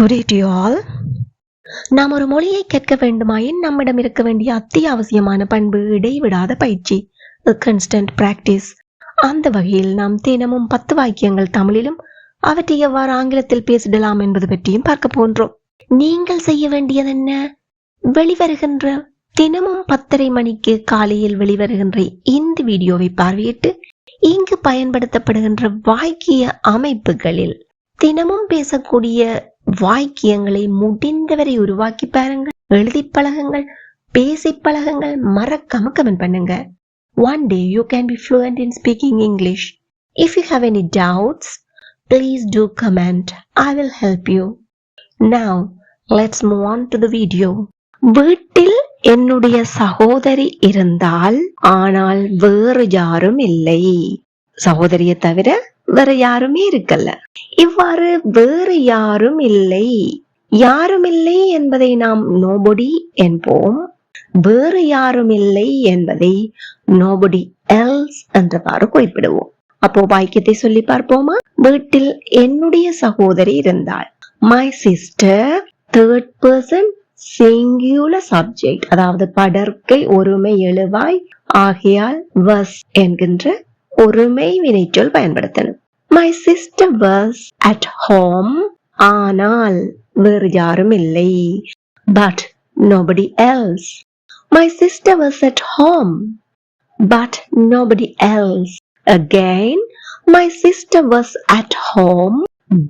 Good day to you all. நாம் ஒரு மொழியை கற்க வேண்டுமாயின் நம்மிடம் இருக்க வேண்டிய அத்தியாவசியமான பண்பு இடைவிடாத பயிற்சி, constant practice. அந்த வகையில் நாம் தினமும் 10 வாக்கியங்கள் தமிழிலும் அவற்றை எவ்வாறு ஆங்கிலத்தில் பேசிடலாம் என்பது பற்றியும் பார்க்க போன்றோம். நீங்கள் செய்ய வேண்டியது என்ன? வெளிவருகின்ற தினமும் 10:30 மணிக்கு காலையில் வெளிவருகின்ற இந்த வீடியோவை பார்வையிட்டு இங்கு பயன்படுத்தப்படுகின்ற வாக்கிய அமைப்புகளில் தினமும் பேசக்கூடிய வாக்கியங்களை முடிந்தவரை உருவாக்கி பாருங்கள், எழுதி பழகுங்கள், பேசி பழகுங்கள், மறக்காம கமெண்ட் பண்ணுங்க. One day you can be fluent in speaking English. If you have any doubts, please do comment. I will help you. Now, let's move on to the video. வீட்டில் என்னுடைய சகோதரி இருந்தால், ஆனால் வேறு யாரும் இல்லை. சகோதரியை தவிர வேற யாருமே இருக்கல்ல. இவ்வாறு வேறு யாரும் இல்லை, யாரும் இல்லை என்பதை நாம் nobody என்போம். வேறு யாரும் இல்லை என்பதை nobody else என்றவாறு குறிப்பிடுவோம். அப்போ வாக்கியத்தை சொல்லி பார்ப்போமா? வீட்டில் என்னுடைய சகோதரி இருந்தால், my sister, third person singular subject, அதாவது படர்க்கை ஒருமை எழுவாய் ஆகையால் was என்கின்ற ஒருமை வினைச்சொல் பயன்படுத்தணும். My sister was at home, ஆனால் வேறு யாரும் இல்லை. But nobody else. My sister was at home, but nobody else. Again, my sister was at home,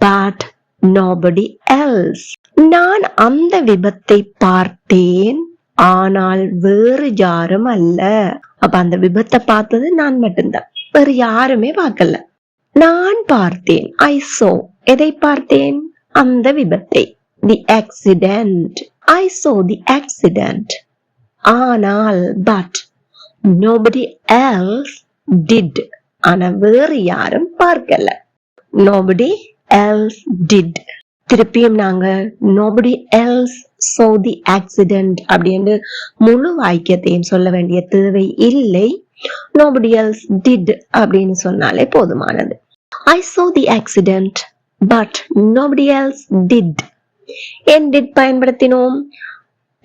but nobody else. நான் அந்த விபத்தை பார்த்தேன், ஆனால் வேறு யாரும் அல்ல. அப்ப அந்த விபத்தை பார்த்தது நான் மட்டும்தான், வேறு யாருமே பார்க்கல. நான் பார்த்தேன், I saw. எதை பார்த்தேன்? அந்த விபத்தை, the accident. I saw the accident. ஆனால் but nobody else did. ஆனா வேறு யாரும் பார்க்கல. Nobody else did. திருப்பியும் நாங்க nobody else saw the accident அப்படின்னு முழு வாக்கியத்தையும் சொல்ல வேண்டிய தேவை இல்லை. Nobody else did அப்படின்னு சொன்னாலே போதுமானது. I saw the accident, but nobody else did. ஏன் did பயன்படுத்தினோம்?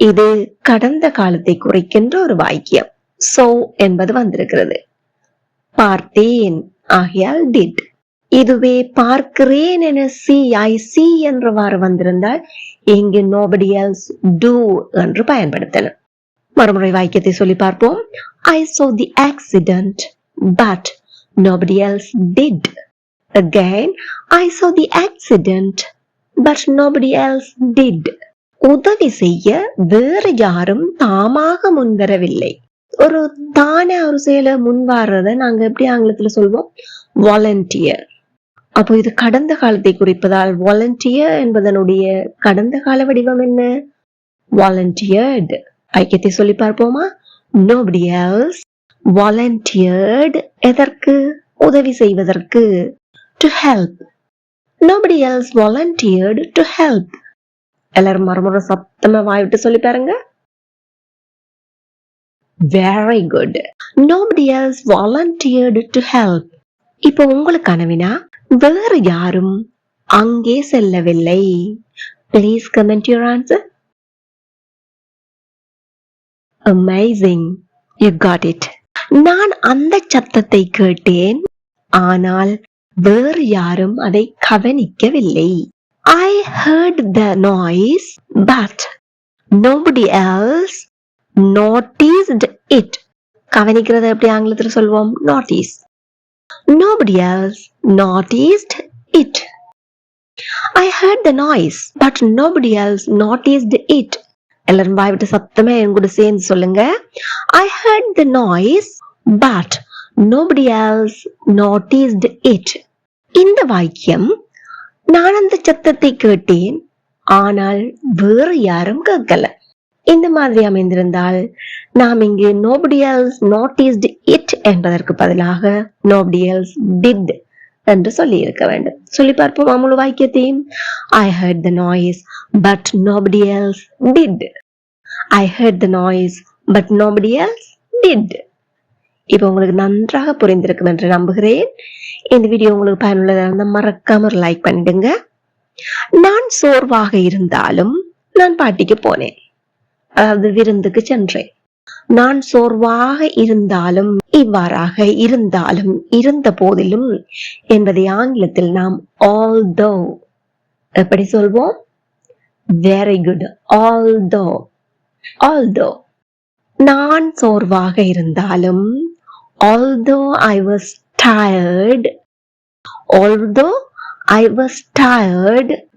இது கடந்த காலத்தை குறிக்கின்ற ஒரு வாக்கியம். So என்பது வந்திருக்கிறது. பார்த்தேன் ஆகையால் did. இதுவே பார்க்கிறேன் என see, I see என்றவாறு வந்திருந்தால் இங்கு nobody else do என்று பயன்படுத்தணும். மறுமுறை வாக்கியத்தை சொல்லி பார்ப்போம். I saw the accident, but nobody else did. Again, I saw the accident, but nobody else did. உதவி செய்ய வேறு யாரும் தாமாக முன்வரவில்லை. ஒரு தானே ஒரு செயலை முன்வாரத நாங்க எப்படி ஆங்கிலத்துல சொல்வோம்? வாலண்டியர். அப்போ இது கடந்த காலத்தை குறிப்பதால் வாலண்டியர் என்பதனுடைய கடந்த கால வடிவம் என்ன? வாலண்டியர்ட். ஐக்கியத்தை சொல்லி பார்ப்போமா? Nobody else volunteered. எதற்கு? உதவி செய்வதற்கு. To help. Nobody else volunteered to help. எல்லாரும் மறுமுறை சத்தமா வாய்விட்டு சொல்லி பாருங்க. Very good. Nobody else volunteered to help. இப்போ உங்களுக்கான வினா, வேறு யாரும் அங்கே செல்லவில்லை. Please comment your answer. Amazing. You got it. நான் அந்த சத்தத்தை கேட்டேன், ஆனால் வேறு யாரும் அதை கவனிக்கவில்லை. I heard the noise, but nobody else noticed it. கவனிக்கிறது எப்படி ஆங்கிலத்தில் சொல்வோம்? Notice. Nobody else noticed it. I heard the noise, but nobody else noticed it. எல்லாரும் வாய்விட்டு சத்தமே என் கூட சேர்ந்து சொல்லுங்க. I heard the noise, but nobody else noticed it. இந்த வாக்கியம், நான் அந்த சத்தத்தை கேட்டேன், ஆனால் வேறு யாரும் கேட்கல. இந்த மாதிரி அமைந்திருந்தால் நாம் இங்கு nobody else noticed it என்பதற்கு பதிலாக nobody else did என்று சொல்லி இருக்க வேண்டும். சொல்லி பார்ப்போம் முழு வாக்கியத்தையும். I heard the noise, but nobody else did. I heard the noise, but nobody else did. இப்போ உங்களுக்கு நன்றாக புரிந்திருக்கும் என்று நம்புகிறேன். இந்த வீடியோ உங்களுக்கு பயனுள்ளதாக இருந்தால் மறக்காம ஒரு லைக் பண்ணிடுங்க. நான் சோர்வாக இருந்தாலும் நான் பாட்டிக்கு போனேன், அதாவது விருந்துக்கு சென்றேன். நான் சோர்வாக இருந்தாலும், இவ்வாறாக இருந்தாலும், இருந்த போதிலும் என்பதை ஆங்கிலத்தில் நாம் although எப்படி சொல்வோம்? Very good. although நான் சோர்வாக இருந்தாலும், although I was tired,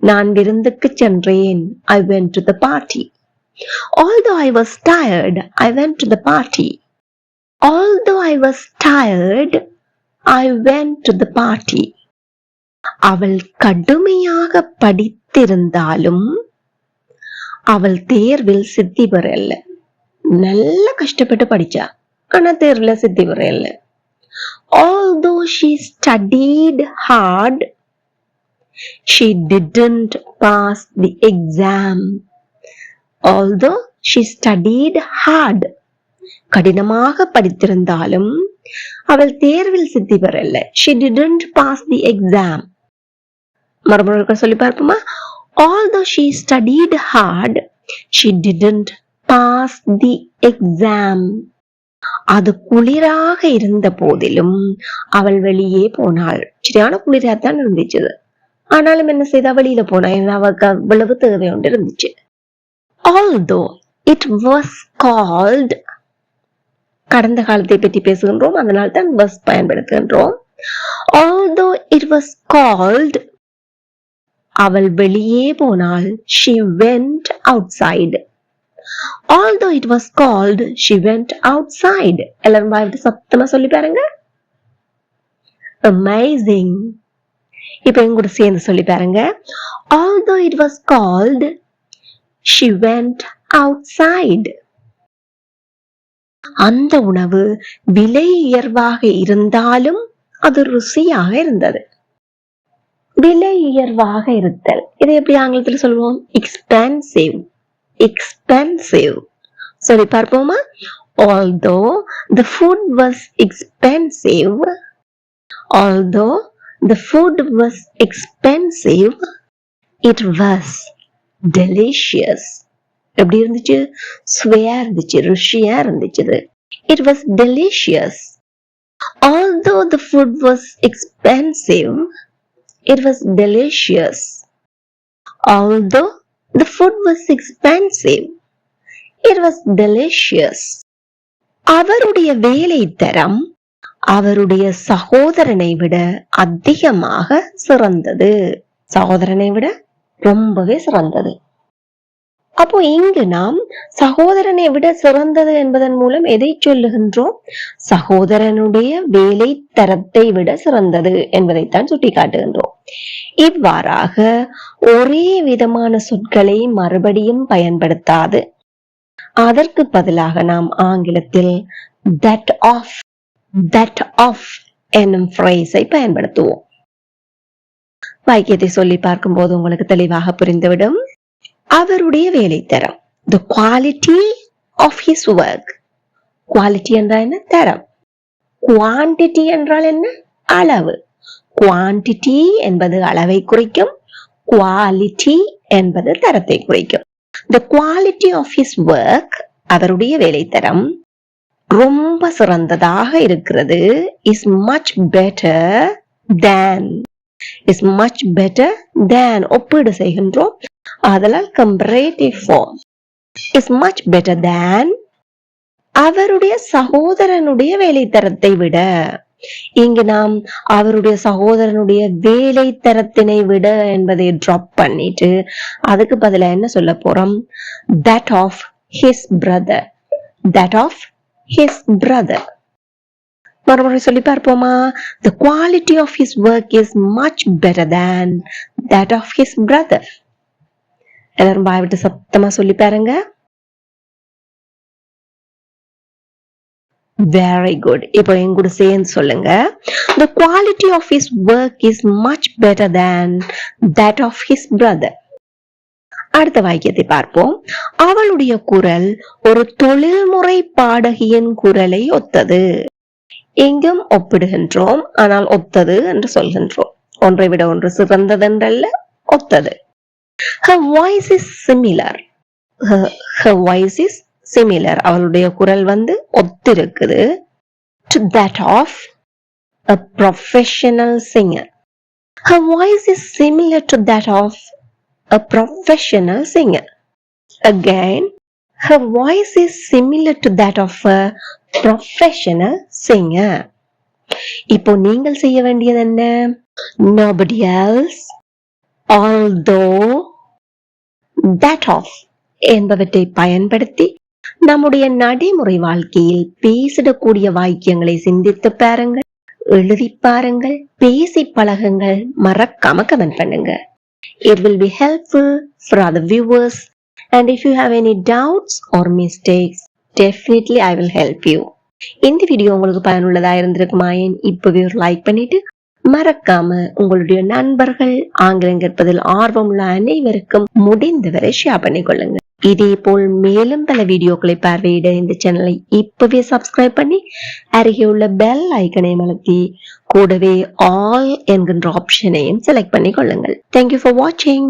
நான் விருந்துக்கு சென்றேன். I went to the party. Although I was tired, I went to the party. Although I was tired, I went to the party. அவள் கடுமையாக படித்திருந்தாலும் அவள் தேர்வில் சித்தி பெறல. நல்ல கஷ்டப்பட்டு படிச்சா, ஆனா தேர்வுல சித்தி பெறல. Although she studied hard, she didn't pass the exam. Although she studied hard, கடினமாக படித்திருந்தாலும் அவள் தேர்வில் சித்தி பெறல. She didn't pass the exam. மறுபடியும் சொல்லி பார்ப்போமா? Although she studied hard, she didn't pass the exam. அது குளிராக இருந்த போதிலும் அவள் வெளியே போனாள். சரியான குளிராத்தான் இருந்துச்சு, ஆனாலும் என்ன செய்தா? வெளியில போனா. அவளுக்கு அவ்வளவு தேவை ஒன்று இருந்துச்சு. Although it was called, கடந்த காலத்தை பற்றி பேசுகின்றோம், அதனால் தான் was பயன்படுத்துகின்றோம். Although it was called, அவள் வெளியே போனாள். She went outside. Although it was called, she went outside. எல்லாரும் வாய்விட்டு சத்தமா சொல்லி பாருங்க. Amazing. இப்ப எங்க கூட சேர்ந்து சொல்லி பாருங்க. Although it was called, she went outside. அந்த உணவு விலை உயர்வாக இருந்தாலும் அது ருசியாக இருந்தது. விலை உயர்வாக இருத்தல், இதை எப்படி ஆங்கிலத்தில் சொல்வோம்? எக்ஸ்பென்சிவ். சொல்லி பார்ப்போமா? Although the food was expensive, it was delicious. எப்படி இருந்துச்சு? சுவையா இருந்துச்சு, ருசியா இருந்துச்சு. It was delicious. Although the food was expensive, it was delicious. Although the food was expensive, it was delicious. அவருடைய வேலை தரம் அவருடைய சகோதரனை விட அதிகமாக சிறந்தது. சகோதரனை விட ரொம்பவே சிறந்தது. அப்போ இங்கு நாம் சகோதரனை விட சிறந்தது என்பதன் மூலம் எதை சொல்லுகின்றோம்? சகோதரனுடைய வேலை தரத்தை விட சிறந்தது என்பதைத்தான் சுட்டி காட்டுகின்றோம். இவ்வாறாக ஒரே விதமான சொற்களை மறுபடியும் பயன்படுத்தாது, அதற்கு பதிலாக நாம் ஆங்கிலத்தில் that of என்னும் phrase-ஐ பயன்படுத்துவோம். வாக்கியத்தை சொல்லி பார்க்கும் போது உங்களுக்கு தெளிவாக புரிந்துவிடும். அவருடைய வேலை தரம், the quality of his work. Quality என்றால் என்ன? தரம். குவான்டிட்டி என்றால் என்ன? அளவு. குவான்டிட்டி என்பது அளவை குறிக்கும், குவாலிட்டி என்பது தரத்தை குறிக்கும். The quality of his work, அவருடைய வேலை தரம் ரொம்ப சிறந்ததாக இருக்கிறது. is much better than ஒப்பீடு செய்கின்றோம், அதனால் comparative form. is much better than அவருடைய சகோதரனுடைய வேலை தரத்தை விட. இங்கு நாம் அவருடைய சகோதரனுடைய வேலை தரத்தினை விட என்பதை டிராப் பண்ணிட்டு அதுக்கு பதிலா என்ன சொல்ல போறோம்? that of his brother. மறுபடியும் சொல்லி பார்ப்போமா? the quality of his work is much better than that of his brother. எல்லாரும் வாய்விட்டு சத்தமா சொல்லி பாருங்க. Very good. இப்போ என் கூட சேர்ந்து சொல்லுங்க. The quality of his work is much better than that of his brother. அடுத்த வாக்கியத்தை பார்ப்போம். அவளுடைய குரல் ஒரு தொழில்முறை பாடகியின் குரலை ஒத்தது. எங்கும் ஒப்பிடுகின்றோம், ஆனால் ஒத்தது என்று சொல்கின்றோம். ஒன்றை விட ஒன்று சிறந்தது என்றல்ல, ஒத்தது. Her voice is similar. Her voice is similar. அவளுடைய குரல் வந்து ஒத்திருக்குது. To that of a professional singer. Her voice is similar to that of a professional singer. Again, her voice is similar to that of a professional singer. இப்போ நீங்கள் செய்ய வேண்டியது என்ன? Nobody else, although, that of என்பவற்றை பயன்படுத்தி நம்முடைய நடைமுறை வாழ்க்கையில் பேசிடக்கூடிய வாக்கியங்களை சிந்தித்து பாருங்கள், எழுதி பாருங்கள், பேசி பழகுங்கள், மறக்காம கமெண்ட் பண்ணுங்க. It will be helpful for other viewers, and if you have any doubts or mistakes, definitely I will help you. இந்த வீடியோ உங்களுக்கு பயனுள்ளதா இருந்திருக்குமாயின் இப்பவே ஒரு லைக் பண்ணிட்டு மறக்காம உங்களுடைய நண்பர்கள், ஆங்கிலம் கற்பதில் ஆர்வமுள்ள அனைவருக்கும் முடிந்தவரை ஷேர் பண்ணிக்கொள்ளுங்க. இதே போல் மேலும் பல வீடியோக்களை பார்வையிட இந்த சேனலை இப்பவே சப்ஸ்கிரைப் பண்ணி அருகே உள்ள பெல் ஐக்கனை அழுத்தி கூடவே ஆல் என்கின்ற ஆப்ஷனையும் செலக்ட் பண்ணி கொள்ளுங்கள். தேங்க்யூ ஃபார் வாட்சிங்.